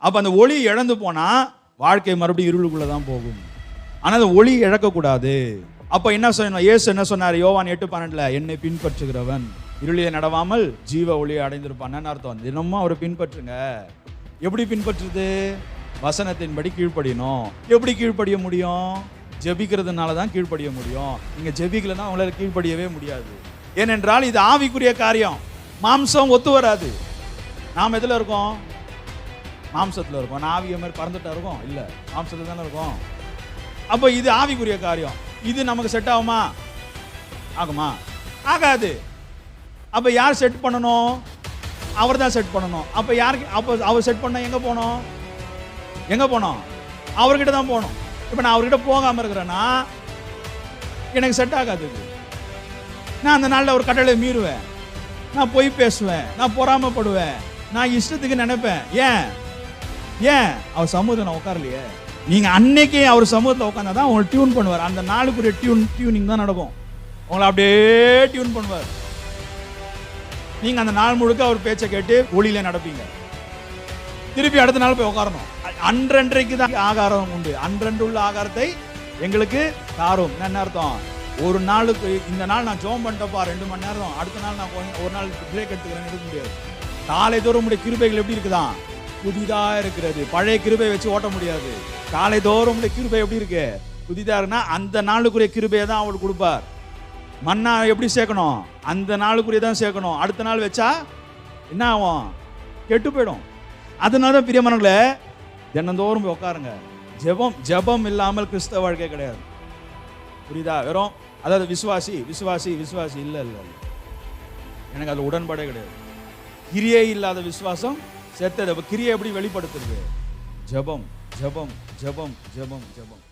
அப்போ அந்த ஒளி இழந்து போனால் வாழ்க்கை மறுபடியும் இருளுக்குள்ளே தான் போகும். ஆனால் அந்த ஒளி இழக்கக்கூடாது. அப்போ என்ன சொன்ன இயேசு என்ன சொன்னார்? யோவான் 8:12, என்னை பின்பற்றுகிறவன் இருளிலே நடவாமல் ஜீவ ஒளியை அடைந்திருப்பான்னு அர்த்தம். தினமும் அவரை பின்பற்றுங்க. எப்படி பின்பற்றுறது? வசனத்தின்படி கீழ்ப்படியணும். எப்படி கீழ்ப்படிய முடியும்? ஜெபிக்கிறதுனால தான் கீழ்ப்படிய முடியும். நீங்கள் ஜெபிக்கலன்னா உங்களால் கீழ்ப்படியவே முடியாது. ஏனென்றால் இது ஆவிக்குரிய காரியம். மாம்சம் ஒத்து வராது. நாம் எதில் இருக்கோம்? மாம்சத்தில் இருக்கோம். நான் ஆவிய மாதிரி பறந்துட்டா இருக்கோம்? இல்லை, மாம்சத்தில் தானே இருக்கோம். அப்போ இது ஆவிக்குரிய காரியம். இது நமக்கு செட் ஆகுமா? ஆகுமா? ஆகாது. அப்போ யார் செட் பண்ணணும்? அவர் தான் செட் பண்ணணும். அப்போ யாருக்கு? அப்போ அவர் செட் பண்ண எங்கே போனோம்? எங்கே போனோம்? அவர்கிட்ட தான் போகணும். இப்போ நான் அவர்கிட்ட போகாமல் இருக்கிறேன்னா எனக்கு செட் ஆகாது. நான் அந்த நாளில் ஒரு கட்டளை மீறுவேன், நான் பொய் பேசுவேன், நான் பொறாமப்படுவேன், நான் இஷ்டத்துக்கு நினைப்பேன். ஏன் ஏன்? அவர் சமூகத்தை நான் உட்காரலையே. நீங்கள் அன்னைக்கு அவர் சமூகத்தில் உட்காந்தா தான் உங்களை டியூன் பண்ணுவார். அந்த நாளுக்குரிய டியூனிங் தான் நடக்கும். உங்களை அப்படியே டியூன் பண்ணுவார். நீங்கள் அந்த நாள் முழுக்க அவர் பேச்சை கேட்டு ஒளியில நடப்பீங்க. திருப்பி அடுத்த நாள் போய் உட்காரணும். அன்றன்றைக்கு தான் ஆகாரம் உண்டு. அன்றன்றுள்ள ஆகாரத்தை எங்களுக்கு தாரும். என்ன அர்த்தம்? ஒரு நாளுக்கு இந்த நாள் நான் ஜோம் பண்ணிட்டப்பா 2 மணி நேரம், அடுத்த நாள் நான் ஒரு நாள் பிரேக் எடுத்துக்கிறேன்னு இருக்க முடியாது. காலை தோறும் உடைய கிருபைகள் எப்படி இருக்குதான்? புதிதா இருக்கிறது. பழைய கிருபை வச்சு ஓட்ட முடியாது. காலை தோறும் உடைய கிருபை எப்படி இருக்கு? புதிதா இருக்குன்னா அந்த நாளுக்குரிய கிருபையை தான் அவளுக்கு கொடுப்பார். மன்னா எப்படி சேர்க்கணும்? அந்த நாளுக்குரிய தான் சேர்க்கணும். அடுத்த நாள் வச்சா என்ன ஆகும்? கெட்டு போயிடும். அதனால தான் பிரியமானவர்களே, தினந்தோறும் போய் உட்காருங்க. ஜெபம் இல்லாமல் கிறிஸ்தவ வாழ்க்கை கிடையாது. புரியுதா? வெறும் அதாவது விசுவாசி விசுவாசி விசுவாசி இல்லை இல்லை இல்லை, எனக்கு அதில் உடன்பாடே கிடையாது. கிரியே இல்லாத விசுவாசம் செத்தது. கிரியை எப்படி வெளிப்படுத்துறது? ஜெபம் ஜெபம் ஜெபம் ஜெபம் ஜெபம்.